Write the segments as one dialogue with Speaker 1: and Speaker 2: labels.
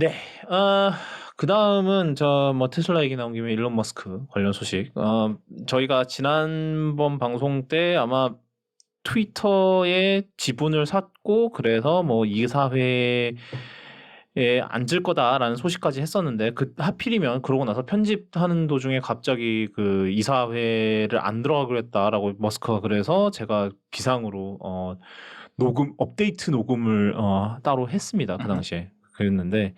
Speaker 1: 네. 아 그다음은 테슬라 얘기 나온 김에 일론 머스크 관련 소식. 저희가 지난번 방송 때 아마 트위터의 지분을 샀고 그래서 뭐 "이사회에 앉을 거다."라는 소식까지 했었는데 하필이면 그러고 나서 편집하는 도중에 갑자기 그 "이사회를 안 들어가기로 했다."라고 머스크가 그래서 제가 비상으로 업데이트 녹음을 따로 했습니다, 그
Speaker 2: 음흠.
Speaker 1: 당시에. 그랬는데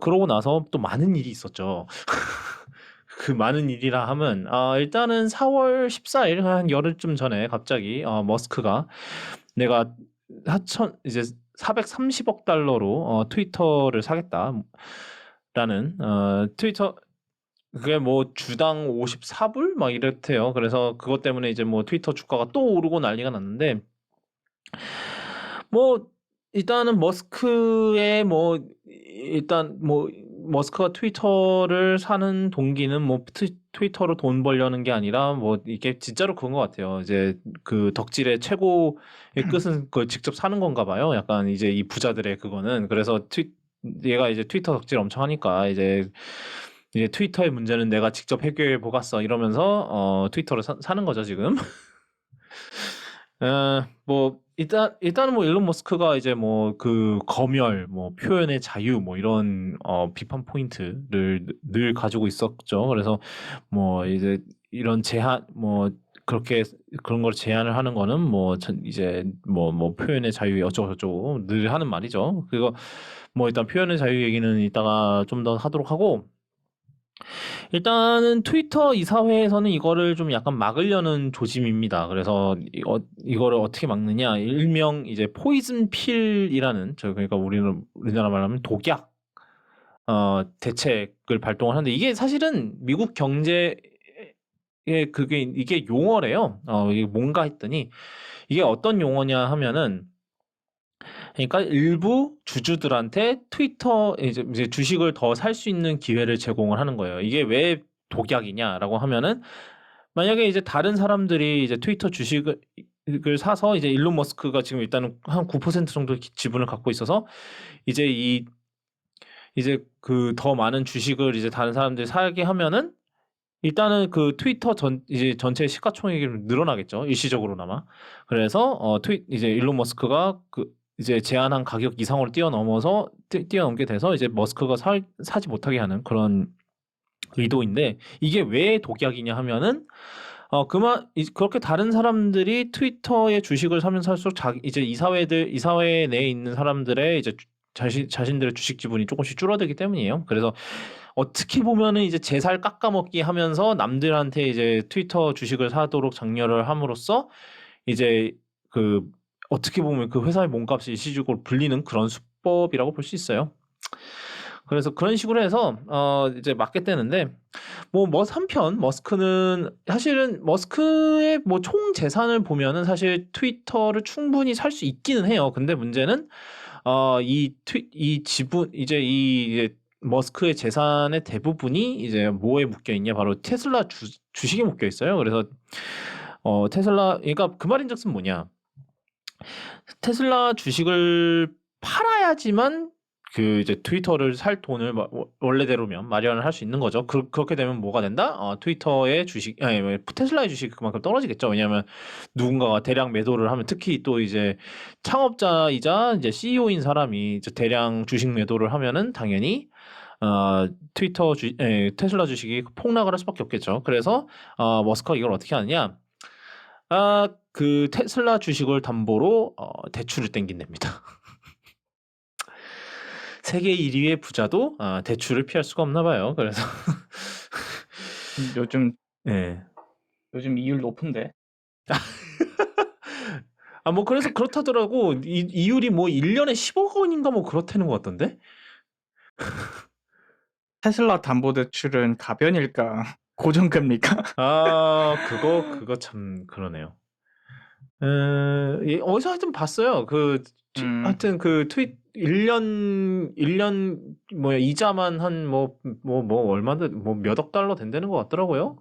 Speaker 1: 그러고 나서 또 많은 일이 있었죠. 그 많은 일이라 함은 일단은 4월 14일 한 열흘쯤 전에 갑자기 머스크가 "내가 하천 이제 430억 달러로 트위터를 사겠다."라는 트위터 그게 뭐 주당 54불 막 이렇대요. 그래서 그것 때문에 이제 뭐 트위터 주가가 또 오르고 난리가 났는데 뭐 일단은 머스크의 뭐 일단 뭐 머스크가 트위터를 사는 동기는 뭐 트위터로 돈 벌려는 게 아니라 뭐 이게 진짜로 그건 것 같아요. 이제 그 덕질의 최고의 끝은 그걸 직접 사는 건가 봐요. 약간 이제 이 부자들의 그거는. 그래서 얘가 이제 트위터 덕질 엄청 하니까 이제 "트위터의 문제는 내가 직접 해결해 보겠어." 이러면서 트위터를 사는 거죠 지금. 뭐 일단은 뭐 일론 머스크가 이제 뭐 그 검열, 뭐 표현의 자유 뭐 이런 비판 포인트를 늘 가지고 있었죠. 그래서 뭐 이제 이런 제한 뭐 그렇게 그런 걸 제한을 하는 거는 뭐 이제 뭐 표현의 자유 어쩌고저쩌고 늘 하는 말이죠. 그거 뭐 일단 표현의 자유 얘기는 이따가 좀 더 하도록 하고 일단은 트위터 이사회에서는 이거를 좀 약간 막으려는 조짐입니다. 그래서 이거를 어떻게 막느냐 일명 이제 포이즌 필이라는 그러니까 우리나라 말로 하면 독약 대책을 발동을 하는데 이게 사실은 미국 경제에 이게 용어래요. 이게 뭔가 했더니 이게 어떤 용어냐 하면은 그러니까 일부 주주들한테 트위터 이제 주식을 더 살 수 있는 기회를 제공을 하는 거예요. 이게 왜 독약이냐라고 하면은 만약에 이제 다른 사람들이 이제 트위터 주식을 사서 이제 일론 머스크가 지금 일단은 한 9% 정도의 지분을 갖고 있어서 이제 이제 그 더 많은 주식을 이제 다른 사람들이 사게 하면은 일단은 그 트위터 이제 전체 시가총액이 늘어나겠죠, 일시적으로나마. 그래서 이제 일론 머스크가 그 이제 제한한 가격 이상으로 뛰어넘어서 뛰어넘게 돼서 이제 머스크가 사지 못하게 하는 그런 의도인데 이게 왜 독약이냐 하면은 그렇게 다른 사람들이 트위터의 주식을 사면 살수록 이제 이사회 내에 있는 사람들의 이제 자신들의 주식 지분이 쪼끔씩 줄어들기 때문이에요. 그래서 어떻게 보면은 이제 제 살 깎아먹기 하면서 남들한테 이제 트위터 주식을 사도록 장려를 함으로써 이제 그 어떻게 보면 그 회사의 몸값이 일시적으로 불리는 그런 수법이라고 볼 수 있어요. 그래서 그런 식으로 해서 이제 막게 되는데 한편 머스크는 사실은 머스크의 뭐 총 재산을 보면은 사실 트위터를 충분히 살 수 있기는 해요. 근데 문제는 이 지분 이제 머스크의 재산의 대부분이 이제 뭐에 묶여 있냐 바로 테슬라 주식에 묶여 있어요. 그래서 테슬라 그러니까 그 말인즉슨 뭐냐. 테슬라 주식을 팔아야지만 그 이제 트위터를 살 돈을 원래대로면 마련을 할 수 있는 거죠. 그렇게 되면 뭐가 된다? 트위터의 주식 아니 뭐 테슬라의 주식이 그만큼 떨어지겠죠. 왜냐하면 누군가가 대량 매도를 하면 특히 또 이제 창업자이자 이제 CEO인 사람이 이제 대량 주식 매도를 하면은 당연히 테슬라 주식이 폭락을 할 수밖에 없겠죠. 그래서 머스크가 이걸 어떻게 하느냐? 그 테슬라 주식을 담보로 대출을 땡긴답니다. 세계 1 위의 부자도 대출을 피할 수가 없나 봐요. 그래서
Speaker 2: 요즘
Speaker 1: 예.
Speaker 2: 요즘 이율 높은데.
Speaker 1: 뭐 그래서 그렇다더라고. 이율이 뭐 1 년에 10억 원인가 뭐 그렇다는 것 같던데?
Speaker 2: 테슬라 담보대출은 가변일까 고정급니까?
Speaker 1: 그거 참 그러네요. 어디서 하여튼 봤어요.
Speaker 2: 음.
Speaker 1: 하여튼 그 1년 뭐야 이자만 한 얼마든 뭐 몇 억 달러 된다는 것 같더라고요.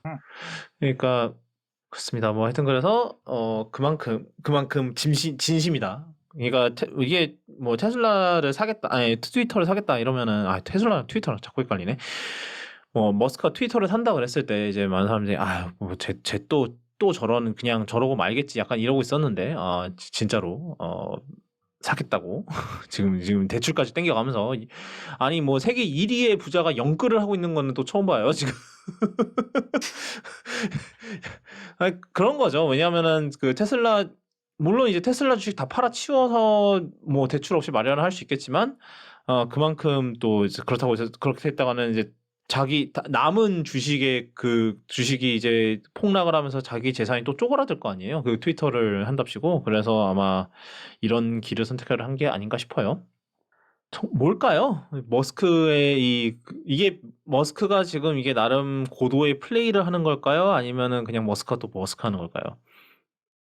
Speaker 2: 음.
Speaker 1: 그러니까 그렇습니다. 뭐 하여튼 그래서 그만큼 진심이다. 그러니까 이게 뭐 테슬라를 사겠다, 아니 트위터를 사겠다 이러면은 테슬라랑 트위터랑 자꾸 헷갈리네. 뭐 머스크가 트위터를 산다 그랬을 때 이제 많은 사람들이 뭐쟤또 저런 그냥 저러고 말겠지 약간 이러고 있었는데 진짜로 사겠다고 지금 대출까지 땡겨가면서 아니 뭐 세계 1위의 부자가 영끌을 하고 있는 거는 또 처음 봐요 지금. 아니, 그런 거죠. 왜냐하면은 그 테슬라 물론 이제 테슬라 주식 다 팔아치워서 뭐 대출 없이 마련을 할 수 있겠지만 그만큼 또 이제 그렇다고 해서 그렇게 했다가는 이제 자기 남은 주식의 그 주식이 이제 폭락을 하면서 자기 재산이 또 쪼그라들 거 아니에요. 그 트위터를 한답시고 그래서 아마 이런 길을 선택을 한 게 아닌가 싶어요. 뭘까요? 머스크의 이게 머스크가 지금 이게 나름 고도의 플레이를 하는 걸까요? 아니면은 그냥 머스크가 또 머스크 하는 걸까요?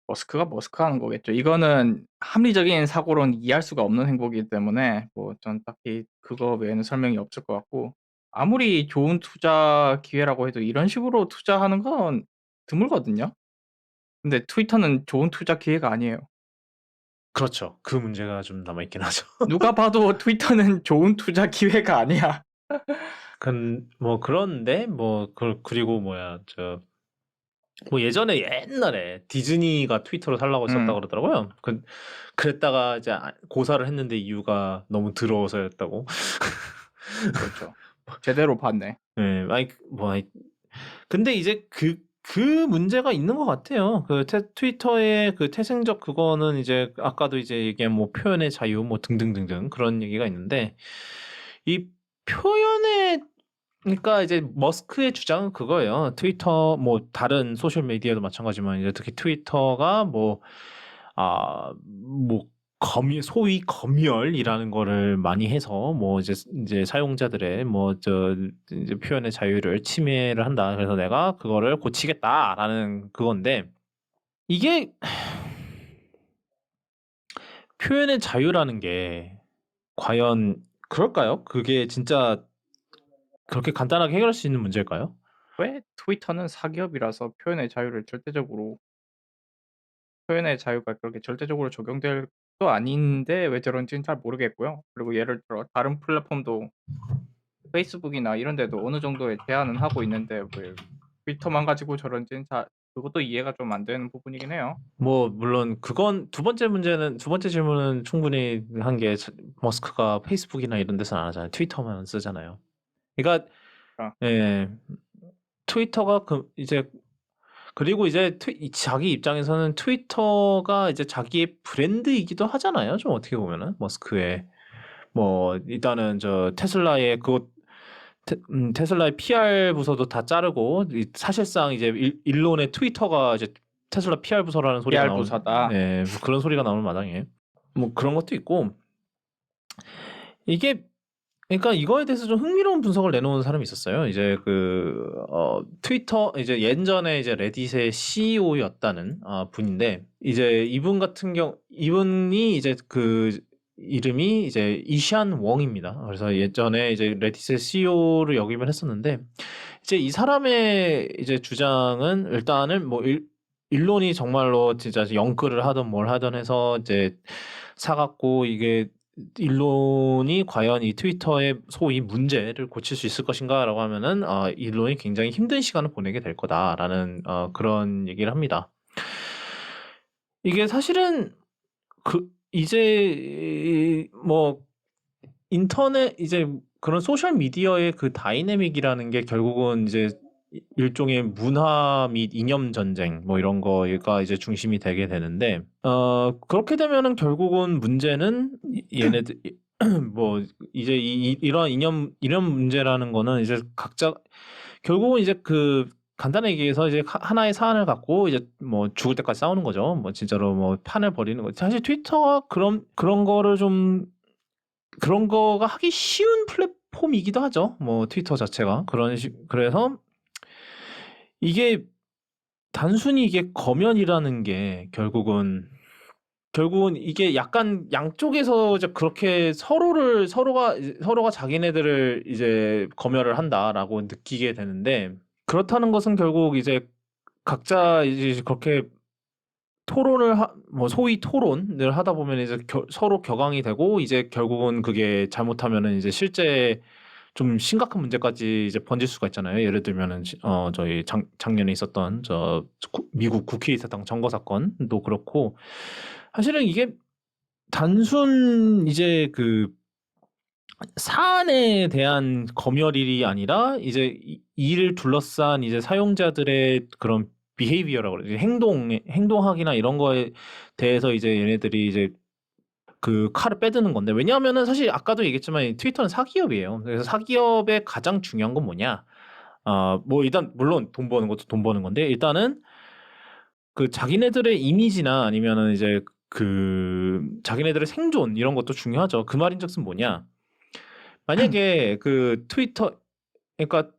Speaker 2: 머스크가 머스크 하는 거겠죠. 이거는 합리적인 사고로는 이해할 수가 없는 행보이기 때문에 뭐 전 딱히 그거 외에는 설명이 없을 것 같고 아무리 좋은 투자 기회라고 해도 이런 식으로 투자하는 건 드물거든요. 근데 트위터는 좋은 투자 기회가 아니에요.
Speaker 1: 그렇죠. 그 문제가 좀 남아 있긴 하죠.
Speaker 2: 누가 봐도 트위터는 좋은 투자 기회가 아니야.
Speaker 1: 뭐 그런데 그리고 뭐 예전에 옛날에 디즈니가 트위터를 살라고 했었다 그러더라고요. 그랬다가 이제 고사를 했는데 이유가 너무 더러워서였다고.
Speaker 2: 그렇죠. 제대로 봤네.
Speaker 1: 네, 근데 이제 그 문제가 있는 것 같아요. 트위터의 그 태생적 그거는 이제 아까도 이제 얘기한 뭐 표현의 자유 뭐 등등등등 그런 얘기가 있는데 이 표현의 그러니까 이제 머스크의 주장은 그거예요. 트위터 뭐 다른 소셜 미디어도 마찬가지지만 이제 특히 트위터가 뭐 소위 검열이라는 거를 많이 해서 뭐 이제 사용자들의 이제 표현의 자유를 침해를 한다. 그래서 내가 그거를 고치겠다라는 그건데 이게 표현의 자유라는 게 과연 그럴까요? 그게 진짜 그렇게 간단하게 해결할 수 있는 문제일까요?
Speaker 2: 왜 트위터는 사기업이라서 표현의 자유가 그렇게 절대적으로 적용될 것도 아닌데 왜 저런지는 잘 모르겠고요. 그리고 예를 들어 다른 플랫폼도 페이스북이나 이런 데도 어느 정도의 제한은 하고 있는데 왜 트위터만 가지고 저런지는 그것도 이해가 좀 안 되는 부분이긴 해요.
Speaker 1: 뭐 물론 그건 두 번째 질문은 충분히 한 게 머스크가 페이스북이나 이런 데서는 안 하잖아요. 트위터만 쓰잖아요. 그러니까
Speaker 2: 아.
Speaker 1: 예, 트위터가 그리고 이제 자기 입장에서는 트위터가 이제 자기의 브랜드이기도 하잖아요. 좀 어떻게 보면은 머스크의 뭐 일단은 테슬라의 테슬라의 PR 부서도 다 자르고 사실상 이제 일론의 트위터가 이제 테슬라 PR 부서라는 소리가
Speaker 2: PR 부서다.
Speaker 1: 뭐 그런 소리가 나오는 마당에 뭐 그런 것도 있고 이게 그러니까 이거에 대해서 좀 흥미로운 분석을 내놓은 사람이 있었어요. 이제 트위터 이제 예전에 이제 레딧의 CEO였다는 분인데 이제 이분이 이제 그 이름이 이제 이샨 웡입니다. 그래서 예전에 이제 레딧의 CEO를 역임을 했었는데 이제 이 사람의 이제 주장은 일단은 뭐 일론이 정말로 진짜 영끌을 하든 뭘 하든 해서 이제 사갖고 이게 일론이 과연 이 트위터의 소위 문제를 고칠 수 있을 것인가라고 하면은 일론이 굉장히 힘든 시간을 보내게 될 거다라는 그런 얘기를 합니다. 이게 사실은 이제 뭐 인터넷 이제 그런 소셜 미디어의 그 다이내믹이라는 게 결국은 이제 일종의 문화 및 이념 전쟁 뭐 이런 거가 이제 중심이 되게 되는데 그렇게 되면은 결국은 문제는 얘네들 뭐 이제 이런 이념 문제라는 거는 이제 각자 결국은 이제 간단하게 얘기해서 이제 하나의 사안을 갖고 이제 뭐 죽을 때까지 싸우는 거죠. 뭐 진짜로 뭐 판을 벌이는 거. 사실 트위터가 그런 거를 좀 그런 거가 하기 쉬운 플랫폼이기도 하죠. 뭐 트위터 자체가 그래서 이게 단순히 이게 검연이라는 게 결국은 이게 약간 양쪽에서 이제 그렇게 서로가 자기네들을 이제 검열을 한다라고 느끼게 되는데 그렇다는 것은 결국 이제 각자 이제 그렇게 토론을 뭐 소위 토론을 하다 보면 이제 서로 격앙이 되고 이제 결국은 그게 잘못하면은 이제 실제 좀 심각한 문제까지 이제 번질 수가 있잖아요. 예를 들면은 저희 작년에 있었던 미국 국회의사당 점거 사건도 그렇고 사실은 이게 단순 이제 그 사안에 대한 검열이 아니라 이제 이를 둘러싼 이제 사용자들의 그런 비헤이비어라고 그러죠. 행동학이나 이런 거에 대해서 이제 얘네들이 이제 그 칼을 빼드는 건데 왜냐하면은 사실 아까도 얘기했지만 트위터는 사기업이에요. 그래서 사기업의 가장 중요한 건 뭐냐? 뭐 일단 물론 돈 버는 것도 돈 버는 건데 일단은 그 자기네들의 이미지나 아니면은 이제 그 자기네들의 생존 이런 것도 중요하죠. 그 말인즉슨 뭐냐? 만약에 그 트위터 그러니까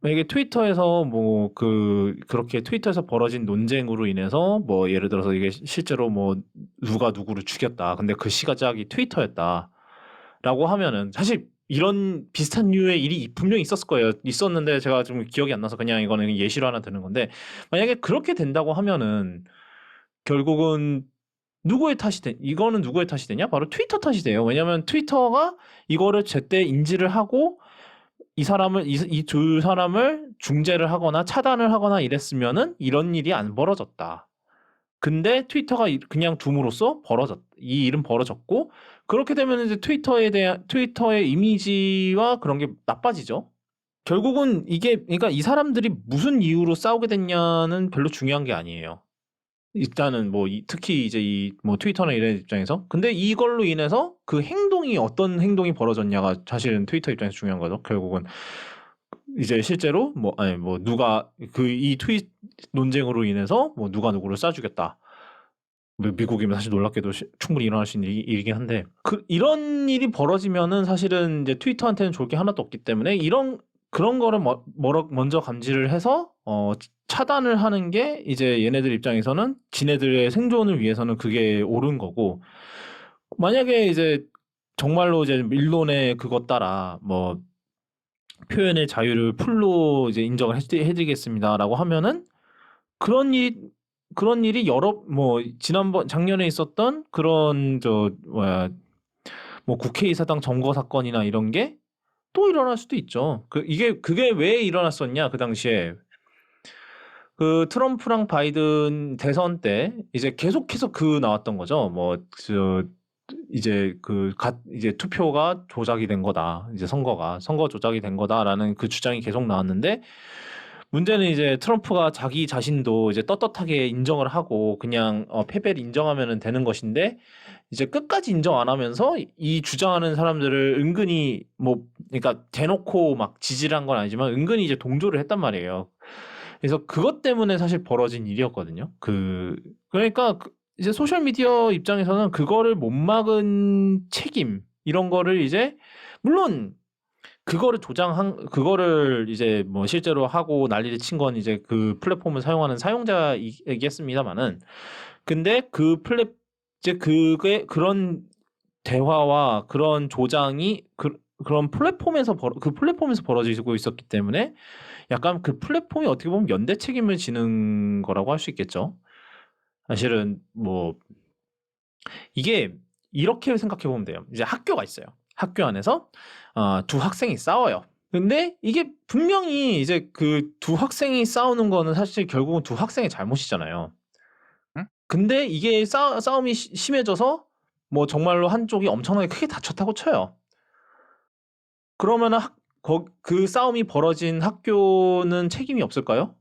Speaker 1: 만약에 트위터에서 뭐 그렇게 트위터에서 벌어진 논쟁으로 인해서 뭐 예를 들어서 이게 실제로 뭐 누가 누구를 죽였다. 근데 그 시각이 트위터였다라고 하면은 사실 이런 비슷한 류의 일이 분명히 있었을 거예요. 있었는데 제가 좀 기억이 안 나서 그냥 이거는 예시로 하나 드는 건데 만약에 그렇게 된다고 하면은 결국은 이거는 누구의 탓이 되냐? 바로 트위터 탓이 돼요. 왜냐면 트위터가 이거를 제때 인지를 하고 이 두 사람을 중재를 하거나 차단을 하거나 이랬으면은 이런 일이 안 벌어졌다. 근데 트위터가 그냥 둠으로써 이 일은 벌어졌고 그렇게 되면 이제 트위터의 이미지와 그런 게 나빠지죠. 결국은 그러니까 이 사람들이 무슨 이유로 싸우게 됐냐는 별로 중요한 게 아니에요. 일단은 뭐 특히 이제 뭐 트위터나 이런 입장에서 근데 이걸로 인해서 어떤 행동이 벌어졌냐가 사실은 트위터 입장에서 중요한 거죠. 결국은 이제 실제로 뭐 누가 이 트윗 논쟁으로 인해서 뭐 누가 누구를 쏴주겠다. 미국이면 사실 놀랍게도 충분히 일어날 수 있는 일이긴 한데 이런 일이 벌어지면은 사실은 이제 트위터한테는 좋을 게 하나도 없기 때문에 그런 거를 먼저 감지를 해서 차단을 하는 게 이제 얘네들 입장에서는 지네들의 생존을 위해서는 그게 옳은 거고 만약에 이제 정말로 이제 일론의 그것 따라 뭐 표현의 자유를 풀로 이제 인정을 해드리겠습니다라고 하면은 그런 일이 뭐 작년에 있었던 그런 뭐 국회의사당 점거 사건이나 이런 게 또 일어날 수도 있죠. 그게 왜 일어났었냐 그 당시에 그 트럼프랑 바이든 대선 때 이제 계속해서 나왔던 거죠. 이제 투표가 조작이 된 거다. 이제 선거 조작이 된 거다라는 그 주장이 계속 나왔는데 문제는 이제 트럼프가 자기 자신도 이제 떳떳하게 인정을 하고 그냥 패배를 인정하면 되는 것인데 이제 끝까지 인정 안 하면서 이 주장하는 사람들을 은근히 그러니까 대놓고 막 지지를 한 건 아니지만 은근히 이제 동조를 했단 말이에요. 그래서 그것 때문에 사실 벌어진 일이었거든요. 그러니까 이제 소셜 미디어 입장에서는 그거를 못 막은 책임 이런 거를 이제 물론 그거를 이제 뭐 실제로 하고 난리를 친 건 이제 그 플랫폼을 사용하는 사용자이겠습니다만은 근데 이제 그런 대화와 그런 조장이 그런 플랫폼에서 벌어지고 있었기 때문에 약간 그 플랫폼이 어떻게 보면 연대 책임을 지는 거라고 할 수 있겠죠. 사실은 뭐 이게 이렇게 생각해 보면 돼요. 이제 학교가 있어요. 학교 안에서 두 학생이 싸워요. 근데 이게 분명히 이제 그 두 학생이 싸우는 거는 사실 결국은 두 학생의 잘못이잖아요.
Speaker 2: 응?
Speaker 1: 근데 이게 싸움이 심해져서 뭐 정말로 한쪽이 엄청나게 크게 다쳤다고 쳐요. 그러면은 그 싸움이 벌어진 학교는 책임이 없을까요?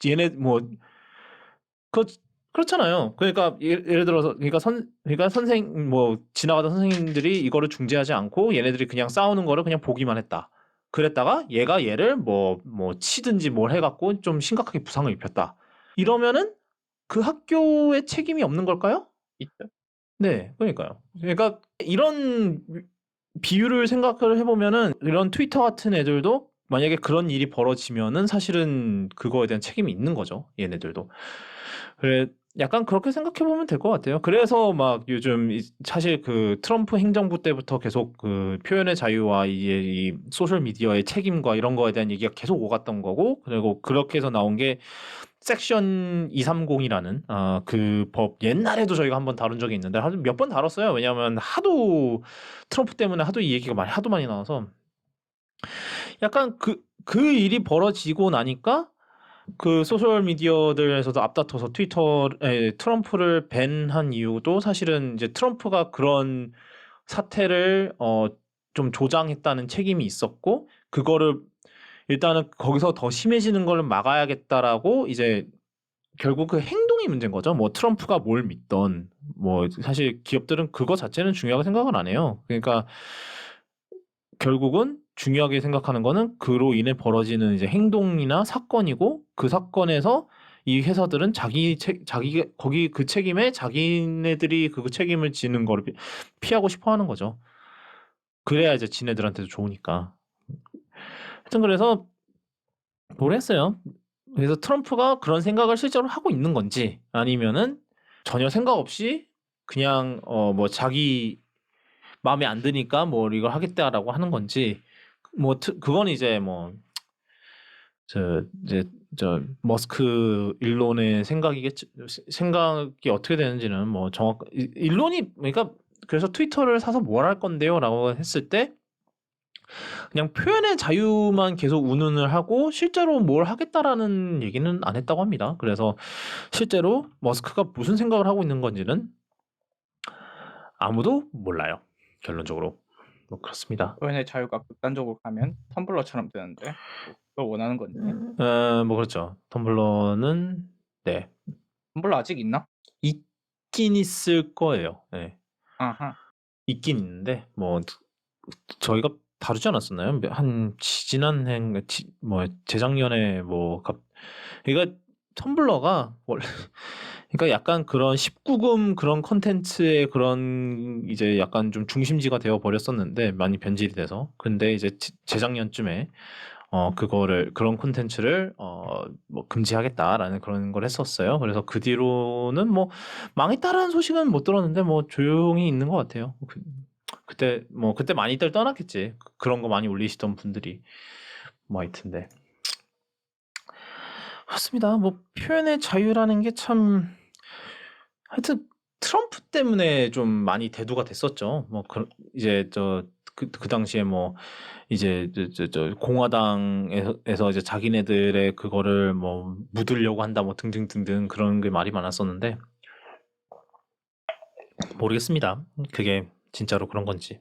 Speaker 1: 얘네 뭐 그렇잖아요. 그러니까 예를 들어서 그러니까 지나가던 선생님들이 이거를 중재하지 않고 얘네들이 그냥 싸우는 거를 그냥 보기만 했다. 그랬다가 얘가 얘를 뭐 치든지 뭘 해갖고 좀 심각하게 부상을 입혔다. 이러면은 그 학교에 책임이 없는 걸까요?
Speaker 2: 있죠.
Speaker 1: 네, 그러니까요. 그러니까 이런 비유를 생각을 해보면은 이런 트위터 같은 애들도 만약에 그런 일이 벌어지면은 사실은 그거에 대한 책임이 있는 거죠. 얘네들도. 그래, 약간 그렇게 생각해 보면 될 것 같아요. 그래서 막 요즘 사실 그 트럼프 행정부 때부터 계속 그 표현의 자유와 이 소셜 미디어의 책임과 이런 거에 대한 얘기가 계속 오갔던 거고, 그리고 그렇게 해서 나온 게 섹션 230이라는 그 법 옛날에도 저희가 한번 다룬 적이 있는데 몇 번 다뤘어요. 왜냐하면 하도 트럼프 때문에 하도 이 얘기가 하도 많이 나와서 약간 그 일이 벌어지고 나니까 그 소셜 미디어들에서도 앞다퉈서 트럼프를 밴한 이유도 사실은 이제 트럼프가 그런 사태를 좀 조장했다는 책임이 있었고 그거를 일단은 거기서 더 심해지는 걸 막아야겠다라고 이제 결국 그 행동이 문제인 거죠. 뭐 트럼프가 뭘 믿던 뭐 사실 기업들은 그거 자체는 중요하게 생각을 안 해요. 그러니까 결국은 중요하게 생각하는 거는 그로 인해 벌어지는 이제 행동이나 사건이고 그 사건에서 이 회사들은 자기 거기 그 책임에 자기네들이 그 책임을 지는 거를 피하고 싶어 하는 거죠. 그래야 이제 지네들한테도 좋으니까. 하여튼 그래서 모르겠어요. 그래서 트럼프가 그런 생각을 실제로 하고 있는 건지 아니면은 전혀 생각 없이 그냥 뭐 자기 마음에 안 드니까 뭐 이걸 하겠다라고 하는 건지 뭐 그건 이제 뭐 저 머스크 일론의 생각이 어떻게 되는지는 뭐 일론이 그러니까 그래서 트위터를 사서 뭘 할 건데요라고 했을 때 그냥 표현의 자유만 계속 운운을 하고 실제로 뭘 하겠다라는 얘기는 안 했다고 합니다. 그래서 실제로 머스크가 무슨 생각을 하고 있는 건지는 아무도 몰라요. 결론적으로. 뭐 그렇습니다.
Speaker 2: 표현의 자유가 극단적으로 가면 텀블러처럼 되는데 그걸 원하는 건지.
Speaker 1: 뭐 그렇죠. 텀블러는 네.
Speaker 2: 텀블러 아직 있나?
Speaker 1: 있긴 있을 거예요. 네.
Speaker 2: 아하.
Speaker 1: 있긴 있는데 뭐 저희가 다루지 않았었나요? 한 뭐 재작년에 그러니까 텀블러가 원래 그러니까 약간 그런 19금 그런 콘텐츠의 그런 이제 약간 좀 중심지가 되어 버렸었는데 많이 변질이 돼서 근데 이제 재작년쯤에 그런 콘텐츠를 뭐 금지하겠다라는 그런 걸 했었어요. 그래서 그 뒤로는 뭐 망했다라는 소식은 못 들었는데 뭐 조용히 있는 것 같아요. 그때 많이들 떠났겠지. 그런 거 많이 올리시던 분들이 뭐 하여튼데 그렇습니다. 뭐 표현의 자유라는 게 참 하여튼 트럼프 때문에 좀 많이 대두가 됐었죠. 뭐 이제 그 당시에 뭐 이제 저 공화당에서 이제 자기네들의 그거를 뭐 묻으려고 한다 뭐 등등등등 그런 게 말이 많았었는데 모르겠습니다. 그게 진짜로 그런 건지.